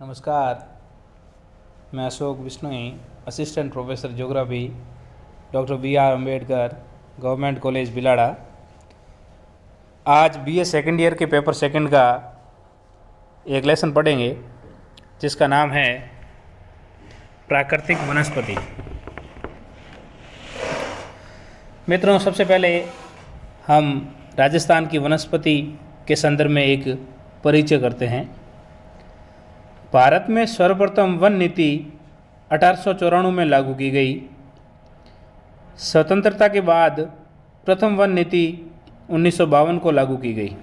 नमस्कार। मैं Ashok Bishnoi, assistant professor geography, doctor BR Ambedkar government college Bilara. आज BA सेकेंड ईयर के पेपर सेकंड का एक लेसन पढ़ेंगे जिसका नाम है प्राकृतिक वनस्पति। मित्रों, सबसे पहले हम राजस्थान की वनस्पति के संदर्भ में एक परिचय करते हैं। भारत में सर्वप्रथम वन नीति 1894 में लागू की गई। स्वतंत्रता के बाद प्रथम वन नीति 1952 को लागू की गई।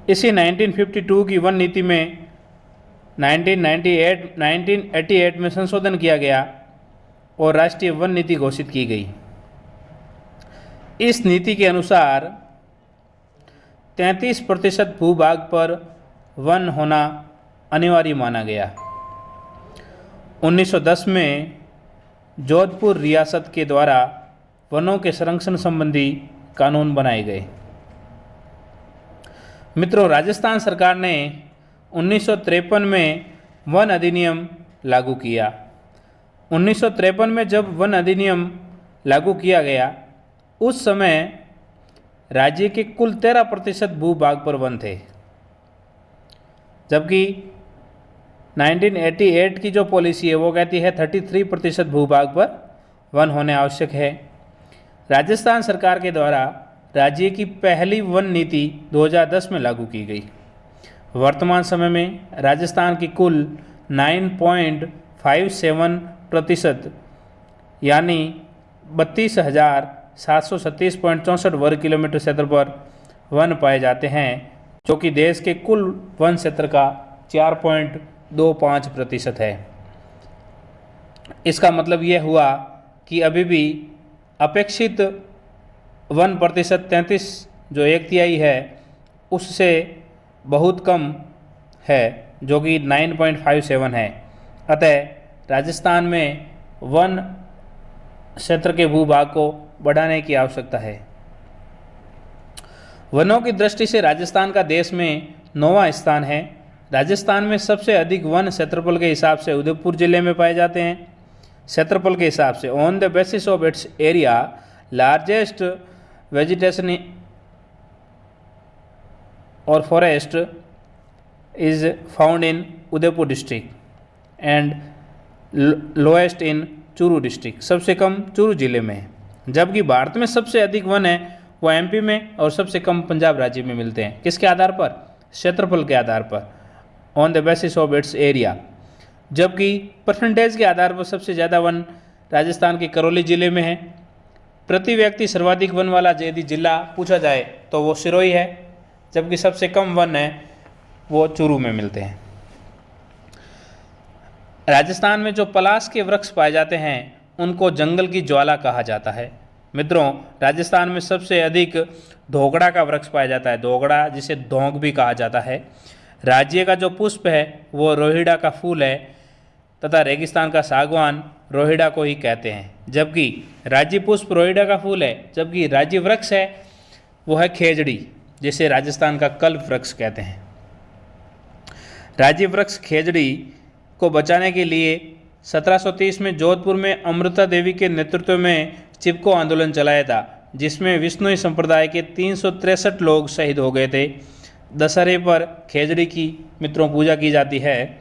इसी 1952 की वन नीति में 1988 में संशोधन किया गया और राष्ट्रीय वन नीति घोषित की गई। इस नीति के अनुसार 33% भूभाग पर वन होना अनिवार्य माना गया। 1910 में जोधपुर रियासत के द्वारा वनों के संरक्षण संबंधी कानून बनाए गए। मित्रों, राजस्थान सरकार ने 1953 में वन अधिनियम लागू किया। 1953 में जब वन अधिनियम लागू किया गया, उस समय राज्य के कुल 13% भूभाग पर वन थे, जबकि 1988 की जो पॉलिसी है वो कहती है 33% भूभाग पर वन होने आवश्यक है। राजस्थान सरकार के द्वारा राज्य की पहली वन नीति 2010 में लागू की गई। वर्तमान समय में राजस्थान की कुल 9.57% यानी 32,737.64 वर्ग किलोमीटर क्षेत्र पर वन पाए जाते हैं, जो कि देश के कुल वन क्षेत्र का 4.25% है। इसका मतलब यह हुआ कि अभी भी अपेक्षित वन प्रतिशत 33 जो 1/3 है उससे बहुत कम है, जो कि 9.57 है। अतः राजस्थान में वन क्षेत्र के भूभाग को बढ़ाने की आवश्यकता है। वनों की दृष्टि से राजस्थान का देश में 9वां स्थान है। राजस्थान में सबसे अधिक वन क्षेत्रफल के हिसाब से उदयपुर जिले में पाए जाते हैं। क्षेत्रफल के हिसाब से on the basis of its area largest vegetation और forest is found in Udaipur district and lowest in Churu district. सबसे कम चूरू जिले में है, जबकि भारत में सबसे अधिक वन है वो MP में और सबसे कम पंजाब राज्य में मिलते हैं। किसके आधार पर? क्षेत्रफल के आधार पर, on the basis of its area. जबकि परसेंटेज के आधार पर सबसे ज़्यादा वन राजस्थान के करौली जिले में है। प्रति व्यक्ति सर्वाधिक वन वाला यदि जिला पूछा जाए तो वो सिरोही है, जबकि सबसे कम वन है वो चूरू में मिलते हैं। राजस्थान में जो पलाश के वृक्ष पाए जाते हैं उनको जंगल की ज्वाला कहा जाता है। मित्रों, राजस्थान में सबसे अधिक धोगड़ा का वृक्ष पाया जाता है। धोगड़ा, जिसे धोंक भी कहा जाता है। राज्य का जो पुष्प है वो रोहिड़ा का फूल है तथा रेगिस्तान का सागवान रोहिड़ा को ही कहते हैं। जबकि राज्य पुष्प रोहिड़ा का फूल है, जबकि राज्य वृक्ष है वो है खेजड़ी, जिसे राजस्थान का कल्प वृक्ष कहते हैं। राज्य वृक्ष खेजड़ी को बचाने के लिए 1730 में जोधपुर में अमृता देवी के नेतृत्व में चिपको आंदोलन चलाया था, जिसमें विश्नोई संप्रदाय के 363 लोग शहीद हो गए थे। दशहरे पर खेजड़ी की मित्रों पूजा की जाती है।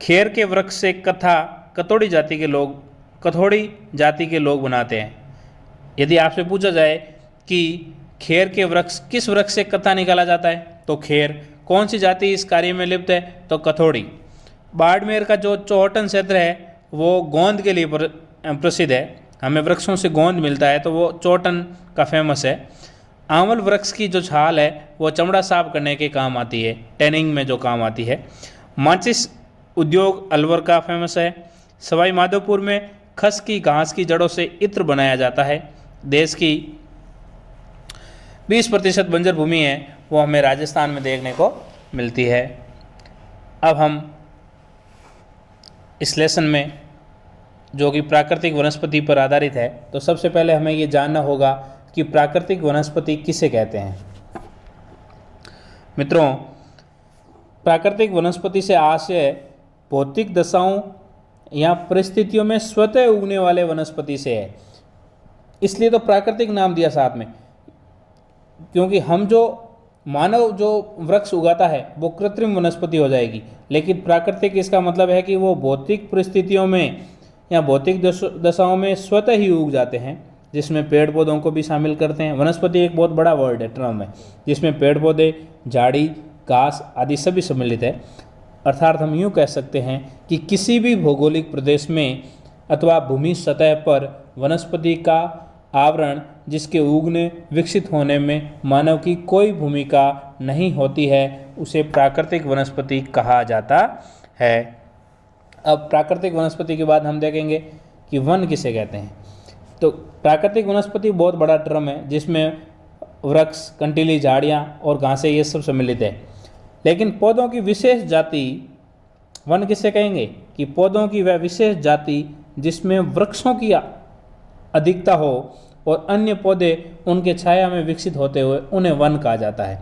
खेर के वृक्ष से कथोड़ी जाति के लोग बनाते हैं। यदि आपसे पूछा जाए कि खेर के वृक्ष किस वृक्ष से कथा निकाला जाता है तो खेर। कौन सी जाति इस कार्य में लिप्त है तो कथोड़ी। बाड़मेर का जो चौहटन क्षेत्र है वो गोंद के लिए प्रसिद्ध है। हमें वृक्षों से गोंद मिलता है तो वो चौहटन का फेमस है। आंवल वृक्ष की जो छाल है वो चमड़ा साफ करने के काम आती है, टैनिंग में जो काम आती है। माचिस उद्योग अलवर का फेमस है। सवाई माधोपुर में खस की घास की जड़ों से इत्र बनाया जाता है। देश की 20% बंजर भूमि है वो हमें राजस्थान में देखने को मिलती है। अब हम इस लेसन में जो कि प्राकृतिक वनस्पति पर आधारित है, तो सबसे पहले हमें ये जानना होगा कि प्राकृतिक वनस्पति किसे कहते हैं। मित्रों, प्राकृतिक वनस्पति से आशय भौतिक दशाओं या परिस्थितियों में स्वतः उगने वाले वनस्पति से है, इसलिए तो प्राकृतिक नाम दिया साथ में, क्योंकि हम जो मानव जो वृक्ष उगाता है वो कृत्रिम वनस्पति हो जाएगी, लेकिन प्राकृतिक इसका मतलब है कि वो भौतिक परिस्थितियों में या भौतिक दशाओं में स्वतः ही उग जाते हैं, जिसमें पेड़ पौधों को भी शामिल करते हैं। वनस्पति एक बहुत बड़ा वर्ड है, टर्म है, जिसमें पेड़ पौधे, झाड़ी, घास आदि सभी सम्मिलित है। अर्थात हम यूँ कह सकते हैं कि किसी भी भौगोलिक प्रदेश में अथवा भूमि सतह पर वनस्पति का आवरण जिसके उगने विकसित होने में मानव की कोई भूमिका नहीं होती है, उसे प्राकृतिक वनस्पति कहा जाता है। अब प्राकृतिक वनस्पति के बाद हम देखेंगे कि वन किसे कहते हैं। तो प्राकृतिक वनस्पति बहुत बड़ा टर्म है, जिसमें वृक्ष, कंटीली झाड़ियाँ और घासें ये सब सम्मिलित है। लेकिन पौधों की विशेष जाति वन किसे कहेंगे कि पौधों की वह विशेष जाति जिसमें वृक्षों की अधिकता हो और अन्य पौधे उनके छाया में विकसित होते हुए उन्हें वन कहा जाता है।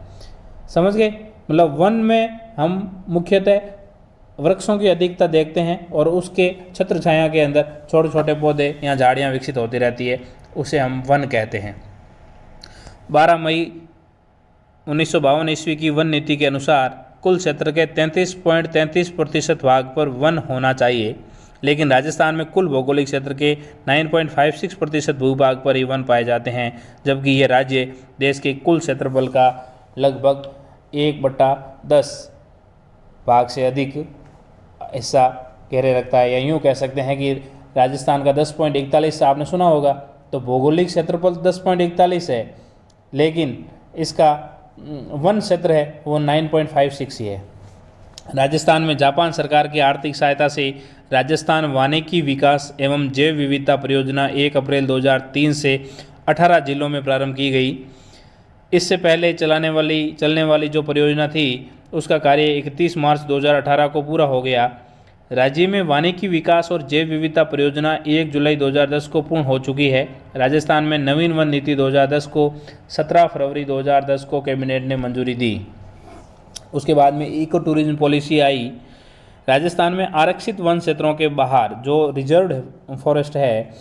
समझ गए? मतलब वन में हम मुख्यतः वृक्षों की अधिकता देखते हैं और उसके छत्र छाया के अंदर छोटे छोटे पौधे या झाड़ियाँ विकसित होती रहती है, उसे हम वन कहते हैं। 12 मई 1952 ईस्वी की वन नीति के अनुसार कुल क्षेत्र के 33.33% भाग पर वन होना चाहिए, लेकिन राजस्थान में कुल भौगोलिक क्षेत्र के 9.56% भूभाग पर ही वन पाए जाते हैं, जबकि यह राज्य देश के कुल क्षेत्रफल का लगभग 1/10 भाग से अधिक हिस्सा घेरे रखता है। या यूँ कह सकते हैं कि राजस्थान का 10.41 आपने सुना होगा, तो भौगोलिक क्षेत्रफल 10.41 है, लेकिन इसका वन क्षेत्र है वो 9.56 ही है। राजस्थान में जापान सरकार की आर्थिक सहायता से राजस्थान वानिकी विकास एवं जैव विविधता परियोजना 1 अप्रैल 2003 से 18 जिलों में प्रारंभ की गई। इससे पहले चलने वाली जो परियोजना थी उसका कार्य 31 मार्च 2018 को पूरा हो गया। राज्य में वानिकी विकास और जैव विविधता परियोजना 1 जुलाई 2010 को पूर्ण हो चुकी है। राजस्थान में नवीन वन नीति 2010 को 17 फरवरी 2010 को कैबिनेट ने मंजूरी दी। उसके बाद में इको टूरिज्म पॉलिसी आई। राजस्थान में आरक्षित वन क्षेत्रों के बाहर जो रिजर्व्ड फॉरेस्ट है,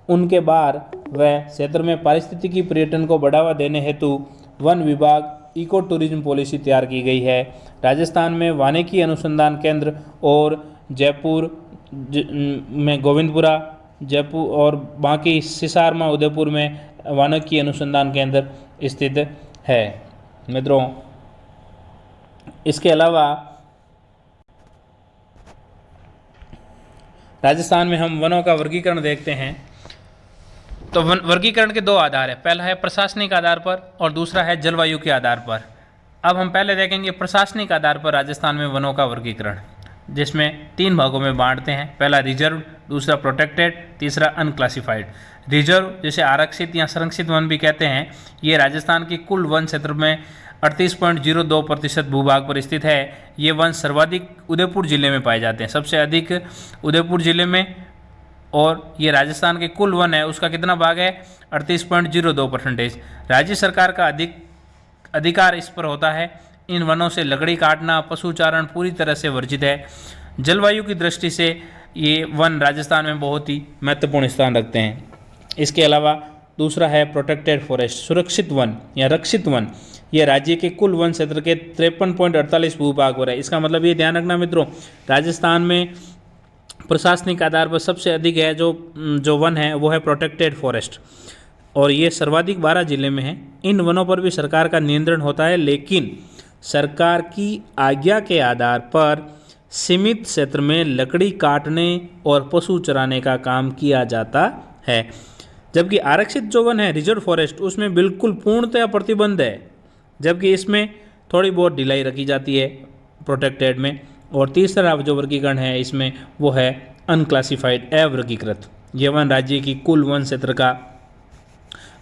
उनके बाहर वह क्षेत्र में पारिस्थितिकी पर्यटन को बढ़ावा देने हेतु वन विभाग इको टूरिज्म पॉलिसी तैयार की गई है। राजस्थान में वानिकी अनुसंधान केंद्र और जयपुर में गोविंदपुरा, जयपुर और बाकी सिसारमा उदयपुर में वानिकी अनुसंधान केंद्र स्थित है। मित्रों, इसके अलावा राजस्थान में हम वनों का वर्गीकरण देखते हैं। तो वर्गीकरण के 2 आधार है, पहला है प्रशासनिक आधार पर और दूसरा है जलवायु के आधार पर। अब हम पहले देखेंगे प्रशासनिक आधार पर राजस्थान में वनों का वर्गीकरण, जिसमें 3 भागों में बांटते हैं। पहला रिजर्व, दूसरा प्रोटेक्टेड, तीसरा अनक्लासिफाइड। रिजर्व जिसे आरक्षित या संरक्षित वन भी कहते हैं, ये राजस्थान की कुल वन क्षेत्र में 38.02% भूभाग पर स्थित है। ये वन सर्वाधिक उदयपुर जिले में पाए जाते हैं, सबसे अधिक उदयपुर जिले में, और ये राजस्थान के कुल वन है उसका कितना भाग है 38.02%। राज्य सरकार का अधिकार इस पर होता है। इन वनों से लकड़ी काटना, पशुचारण पूरी तरह से वर्जित है। जलवायु की दृष्टि से ये वन राजस्थान में बहुत ही महत्वपूर्ण स्थान रखते हैं। इसके अलावा दूसरा है प्रोटेक्टेड फॉरेस्ट, सुरक्षित वन या रक्षित वन। यह राज्य के कुल वन क्षेत्र के 53.48 भूभाग पर है। इसका मतलब ये ध्यान रखना मित्रों, राजस्थान में प्रशासनिक आधार पर सबसे अधिक है जो वन है वो है प्रोटेक्टेड फॉरेस्ट, और ये सर्वाधिक 12 जिले में है। इन वनों पर भी सरकार का नियंत्रण होता है, लेकिन सरकार की आज्ञा के आधार पर सीमित क्षेत्र में लकड़ी काटने और पशु चराने का काम किया जाता है। जबकि आरक्षित जो वन है रिजर्व फॉरेस्ट, उसमें बिल्कुल पूर्णतः प्रतिबंध है, जबकि इसमें थोड़ी बहुत ढिलाई रखी जाती है प्रोटेक्टेड में। और तीसरा जो वर्गीकरण है इसमें वो है अनक्लासिफाइड, अवर्गीकृत। ये वन राज्य की कुल वन क्षेत्र का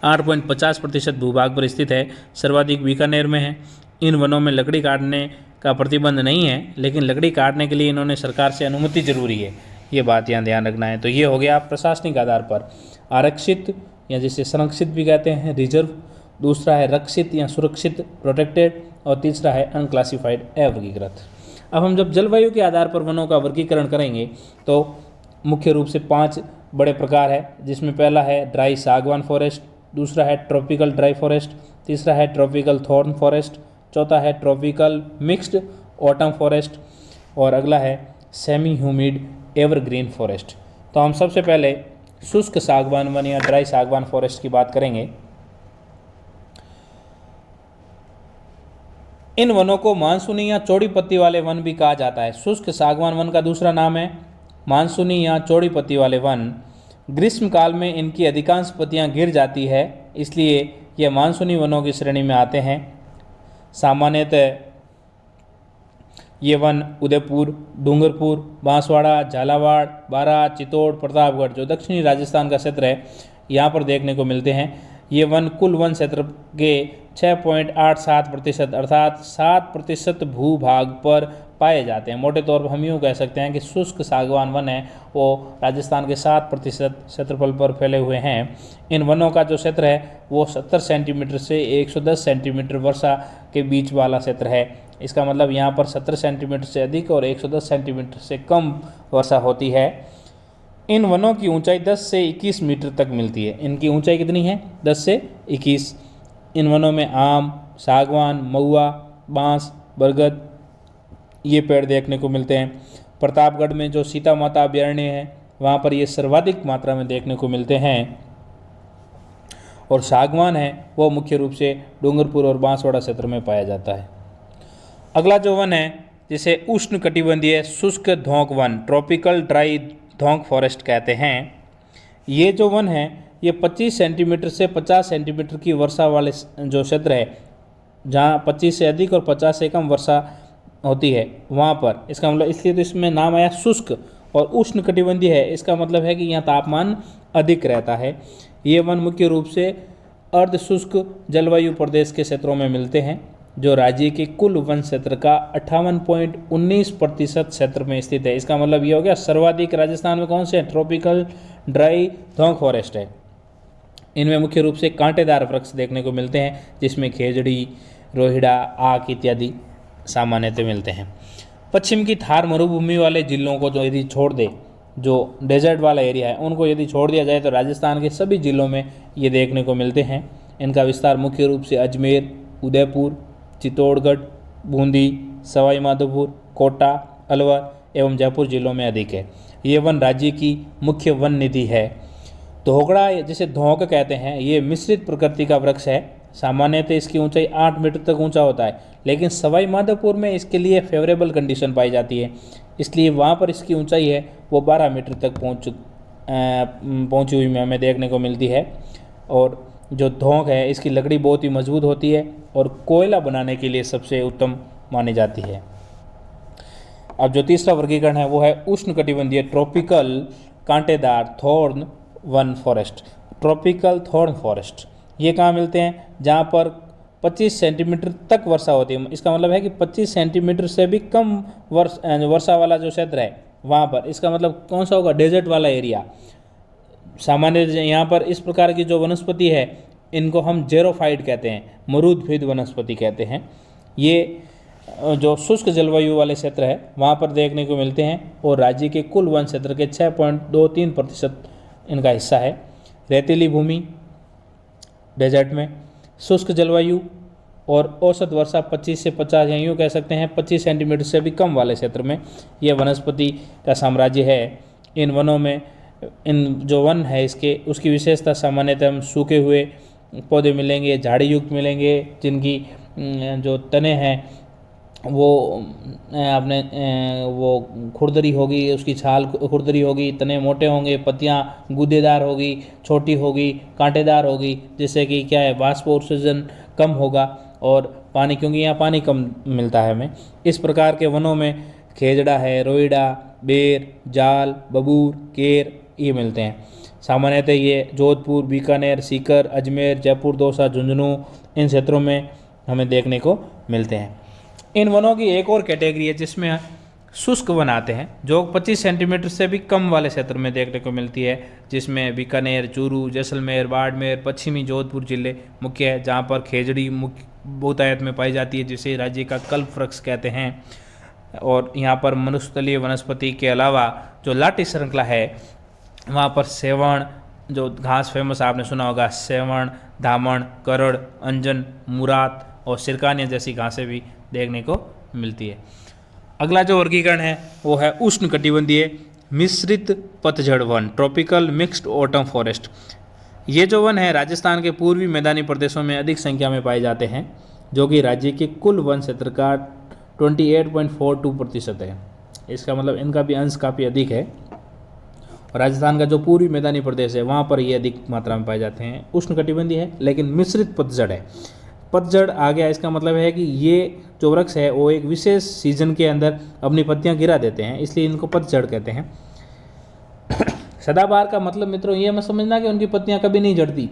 8.50% भूभाग पर स्थित है, सर्वाधिक बीकानेर में है। इन वनों में लकड़ी काटने का प्रतिबंध नहीं है, लेकिन लकड़ी काटने के लिए इन्होंने सरकार से अनुमति जरूरी है, ये बात यहाँ ध्यान रखना है। तो ये हो गया प्रशासनिक आधार पर आरक्षित या जिसे संरक्षित भी कहते हैं रिजर्व, दूसरा है रक्षित या सुरक्षित प्रोटेक्टेड, और तीसरा है अनक्लासिफाइड अवर्गीकृत। अब हम जब जलवायु के आधार पर वनों का वर्गीकरण करेंगे तो मुख्य रूप से 5 बड़े प्रकार है, जिसमें पहला है ड्राई सागवान फॉरेस्ट, दूसरा है ट्रॉपिकल ड्राई फॉरेस्ट, तीसरा है ट्रॉपिकल थॉर्न फॉरेस्ट, चौथा है ट्रॉपिकल मिक्स्ड ऑटम फॉरेस्ट और अगला है सेमी ह्यूमिड एवरग्रीन फॉरेस्ट। तो हम सबसे पहले शुष्क सागवान वन या ड्राई सागवान फॉरेस्ट की बात करेंगे। इन वनों को मानसूनी या चौड़ी पत्ती वाले वन भी कहा जाता है। शुष्क सागवान वन का दूसरा नाम है मानसूनी या चौड़ी पत्ती वाले वन। ग्रीष्म काल में इनकी अधिकांश पत्तियां गिर जाती है, इसलिए ये मानसूनी वनों की श्रेणी में आते हैं। सामान्यतः ये वन उदयपुर, डूंगरपुर, बांसवाड़ा, झालावाड़, बारां, चित्तौड़, प्रतापगढ़ जो दक्षिणी राजस्थान का क्षेत्र है यहाँ पर देखने को मिलते हैं। ये वन कुल वन क्षेत्र के 6.87% अर्थात 7% भूभाग पर पाए जाते हैं। मोटे तौर पर हम यूँ कह सकते हैं कि शुष्क सागवान वन है वो राजस्थान के 7% क्षेत्रफल पर फैले हुए हैं। इन वनों का जो क्षेत्र है वो 70 सेंटीमीटर से 110 सेंटीमीटर वर्षा के बीच वाला क्षेत्र है। इसका मतलब यहाँ पर 70 सेंटीमीटर से अधिक और 110 सेंटीमीटर से कम वर्षा होती है। इन वनों की ऊंचाई 10 से 21 मीटर तक मिलती है। इनकी ऊंचाई कितनी है? 10 से 21। इन वनों में आम, सागवान, महुआ, बांस, बरगद ये पेड़ देखने को मिलते हैं। प्रतापगढ़ में जो सीता माता अभयारण्य है वहाँ पर ये सर्वाधिक मात्रा में देखने को मिलते हैं। और सागवान है वो मुख्य रूप से डूंगरपुर और बांसवाड़ा क्षेत्र में पाया जाता है। अगला जो वन है जिसे उष्ण कटिबंधीय शुष्क धोंक वन ट्रॉपिकल ड्राई धोंक फॉरेस्ट कहते हैं। ये जो वन है ये 25 सेंटीमीटर से 50 सेंटीमीटर की वर्षा वाले जो क्षेत्र है, जहाँ 25 से अधिक और 50 से कम वर्षा होती है वहाँ पर, इसका मतलब इसलिए तो इसमें नाम आया शुष्क। और उष्ण कटिबंधीय है, इसका मतलब है कि यहाँ तापमान अधिक रहता है। ये वन मुख्य रूप से अर्ध शुष्क जलवायु प्रदेश के क्षेत्रों में मिलते हैं, जो राज्य के कुल वन क्षेत्र का 58.19% क्षेत्र में स्थित है। इसका मतलब ये हो गया सर्वाधिक राजस्थान में कौन से हैं? ट्रॉपिकल ड्राई धोंक फॉरेस्ट है। इनमें मुख्य रूप से कांटेदार वृक्ष देखने को मिलते हैं, जिसमें खेजड़ी, रोहिड़ा, आक इत्यादि सामान्यतः मिलते हैं। पश्चिम की थार मरुभूमि वाले जिलों को जो यदि छोड़ दे, जो डेजर्ट वाला एरिया है उनको यदि छोड़ दिया जाए तो राजस्थान के सभी जिलों में ये देखने को मिलते हैं। इनका विस्तार मुख्य रूप से अजमेर, उदयपुर, चित्तौड़गढ़, बूंदी, सवाई माधोपुर, कोटा, अलवर एवं जयपुर जिलों में अधिक है। ये वन राज्य की मुख्य वन निधि है। धोकड़ा जिसे धोंक कहते हैं ये मिश्रित प्रकृति का वृक्ष है। सामान्यतः इसकी ऊंचाई 8 मीटर तक ऊंचा होता है, लेकिन सवाई माधोपुर में इसके लिए फेवरेबल कंडीशन पाई जाती है, इसलिए वहाँ पर इसकी ऊंचाई है वो 12 मीटर तक पहुँची हुई में हमें देखने को मिलती है। और जो धोंक है इसकी लकड़ी बहुत ही मजबूत होती है और कोयला बनाने के लिए सबसे उत्तम मानी जाती है। अब जो तीसरा वर्गीकरण है वो है उष्ण कटिबंधीय ट्रॉपिकल कांटेदार thorn one forest. Tropical thorn forest ये कहाँ मिलते हैं? जहाँ पर 25 सेंटीमीटर तक वर्षा होती है। इसका मतलब है कि 25 सेंटीमीटर से भी कम वर्षा वाला जो क्षेत्र है वहाँ पर, इसका मतलब कौन सा होगा? डेजर्ट वाला एरिया। सामान्य यहाँ पर इस प्रकार की जो वनस्पति है इनको हम जेरोफाइट कहते हैं, मरूदफिद वनस्पति कहते हैं। ये जो शुष्क जलवायु वाले क्षेत्र है वहाँ पर देखने को मिलते हैं और राज्य के कुल वन क्षेत्र के 6.23% इनका हिस्सा है। रेतीली भूमि डेजर्ट में, शुष्क जलवायु और औसत वर्षा 25 से 50 या यूँ कह सकते हैं 25 सेंटीमीटर से भी कम वाले क्षेत्र में यह वनस्पति का साम्राज्य है। इन वनों में इन जो वन है इसके उसकी विशेषता सामान्यतः हम सूखे हुए पौधे मिलेंगे, झाड़ी युक्त मिलेंगे, जिनकी जो तने हैं वो आपने वो खुरदरी होगी, उसकी छाल खुरदरी होगी, तने मोटे होंगे, पत्तियाँ गूदेदार होगी, छोटी होगी, कांटेदार होगी, जिससे कि क्या है वाष्पोत्सर्जन कम होगा और पानी, क्योंकि यहाँ पानी कम मिलता है हमें। इस प्रकार के वनों में खेजड़ा है, रोइडा, बेर, जाल, बबूर, केर ये मिलते हैं। सामान्यतः ये जोधपुर, बीकानेर, सीकर, अजमेर, जयपुर, दौसा, झुंझुनू इन क्षेत्रों में हमें देखने को मिलते हैं। इन वनों की एक और कैटेगरी है जिसमें शुष्क वन आते हैं, जो 25 सेंटीमीटर से भी कम वाले क्षेत्र में देखने को मिलती है, जिसमें बीकानेर, चूरू, जैसलमेर, बाड़मेर, पश्चिमी जोधपुर जिले मुख्य है, जहाँ पर खेजड़ी मुख्य बहुतायत में पाई जाती है, जिसे राज्य का कल्प वृक्ष कहते हैं। और यहाँ पर मनुष्यतलीय वनस्पति के अलावा जो लाटी श्रृंखला है वहाँ पर सेवण, जो घास फेमस आपने सुना होगा, सेवण, धामण, करड़, अंजन, मुरात और सिरकानिया जैसी घासें भी देखने को मिलती है। अगला जो वर्गीकरण है वो है उष्णकटिबंधीय मिश्रित पतझड़ one, tropical mixed autumn forest. ये जो वन है राजस्थान के पूर्वी मैदानी प्रदेशों में अधिक संख्या में पाए जाते हैं, जो कि राज्य के कुल वन क्षेत्र का 28.42% है। इसका मतलब इनका भी अंश काफ़ी अधिक है। और राजस्थान का जो पूर्वी मैदानी प्रदेश है वहाँ पर ये अधिक मात्रा में पाए जाते हैं। उष्णकटिबंधीय है लेकिन मिश्रित पतझड़ है। पतझड़ आ गया, इसका मतलब है कि ये जो वृक्ष है वो एक विशेष सीजन के अंदर अपनी पत्तियां गिरा देते हैं, इसलिए इनको पतझड़ कहते हैं। सदाबहार का मतलब मित्रों ये मत समझना कि उनकी पत्तियां कभी नहीं झड़ती,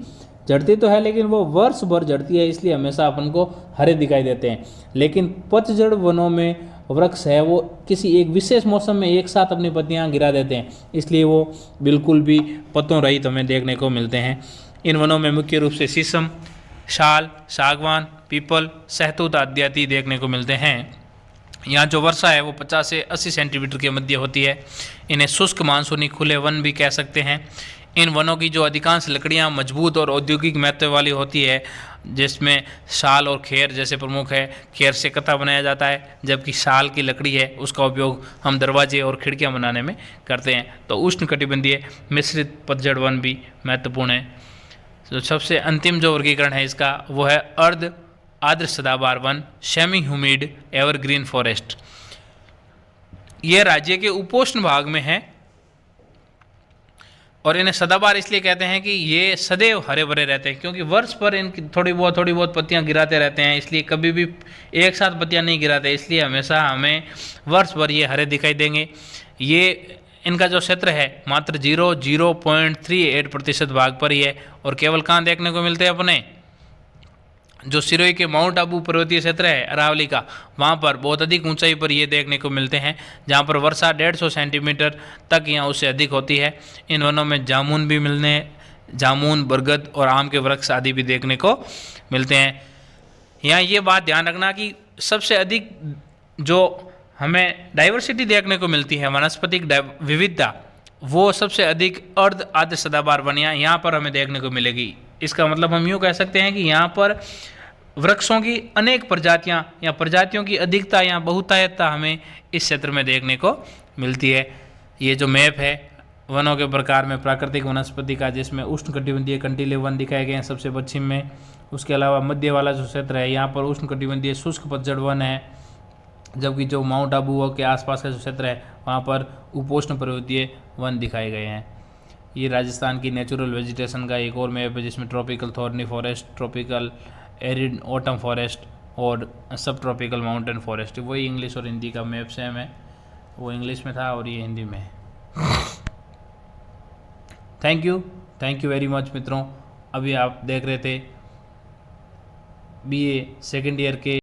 झड़ती तो है लेकिन वो वर्ष भर झड़ती है, इसलिए हमेशा अपन को हरे दिखाई देते हैं। लेकिन पतझड़ वनों में वृक्ष है वो किसी एक विशेष मौसम में एक साथ अपनी पत्तियां गिरा देते हैं, इसलिए वो बिल्कुल भी पत्तों रहित हमें देखने को मिलते हैं। इन वनों में मुख्य रूप से शीशम, शाल, सागवान, पीपल, सहतूत आदि देखने को मिलते हैं। यहाँ जो वर्षा है वो 50 से 80 सेंटीमीटर के मध्य होती है। इन्हें शुष्क मानसूनी खुले वन भी कह सकते हैं। इन वनों की जो अधिकांश लकड़ियाँ मजबूत और औद्योगिक महत्व वाली होती है, जिसमें साल और खेर जैसे प्रमुख है। खेर से कथा बनाया जाता है, जबकि साल की लकड़ी है उसका उपयोग हम दरवाजे और खिड़कियाँ बनाने में करते हैं। तो उष्णकटिबंधीय मिश्रित पतझड़ वन भी महत्वपूर्ण है। तो सबसे अंतिम जो वर्गीकरण है इसका वो है अर्ध आर्द्र सदाबहार one, semi humid evergreen forest. ये राज्य के उपोष्ण भाग में है और इन्हें सदाबहार इसलिए कहते हैं कि ये सदैव हरे भरे रहते हैं, क्योंकि वर्ष भर इनकी थोड़ी बहुत पत्तियां गिराते रहते हैं, इसलिए कभी भी एक साथ पत्तियां नहीं गिराते, इसलिए हमेशा हमें वर्ष भर ये हरे दिखाई देंगे। ये इनका जो क्षेत्र है मात्र 0.38% भाग पर ही है और केवल कहाँ देखने को मिलते हैं अपने जो सिरोही के माउंट आबू पर्वतीय क्षेत्र है अरावली का, वहाँ पर बहुत अधिक ऊंचाई पर ये देखने को मिलते हैं, जहाँ पर वर्षा 150 सेंटीमीटर तक यहाँ उससे अधिक होती है। इन वनों में जामुन भी मिलने, जामुन, बरगद और आम के वृक्ष आदि भी देखने को मिलते हैं। यहाँ ये बात ध्यान रखना कि सबसे अधिक जो हमें डाइवर्सिटी देखने को मिलती है, वनस्पतिक विविधता, वो सबसे अधिक अर्ध आर्द्र सदाबहार वन यहाँ पर हमें देखने को मिलेगी। इसका मतलब हम यूँ कह सकते हैं कि यहाँ पर वृक्षों की अनेक प्रजातियाँ या प्रजातियों की अधिकता या बहुतायतता हमें इस क्षेत्र में देखने को मिलती है। ये जो मैप है वनों के प्रकार में प्राकृतिक वनस्पति का, जिसमें उष्णकटिबंधीय कंटीले वन दिखाए गए हैं सबसे पश्चिम में। उसके अलावा मध्य वाला जो क्षेत्र है यहाँ पर उष्णकटिबंधीय शुष्क पतझड़ वन है, जबकि जो माउंट आबू के आसपास का जो क्षेत्र है वहाँ पर उपोष्ण पर्वतीय वन दिखाए गए हैं। ये राजस्थान की नेचुरल वेजिटेशन का एक और मैप है, जिसमें tropical thorny forest, tropical arid autumn forest और सब ट्रॉपिकल माउंटेन फॉरेस्ट। वही इंग्लिश और हिंदी का मैप सेम है, वो इंग्लिश में था और ये हिंदी में है। थैंक यू वेरी मच मित्रों। अभी आप देख रहे थे BA सेकेंड ईयर के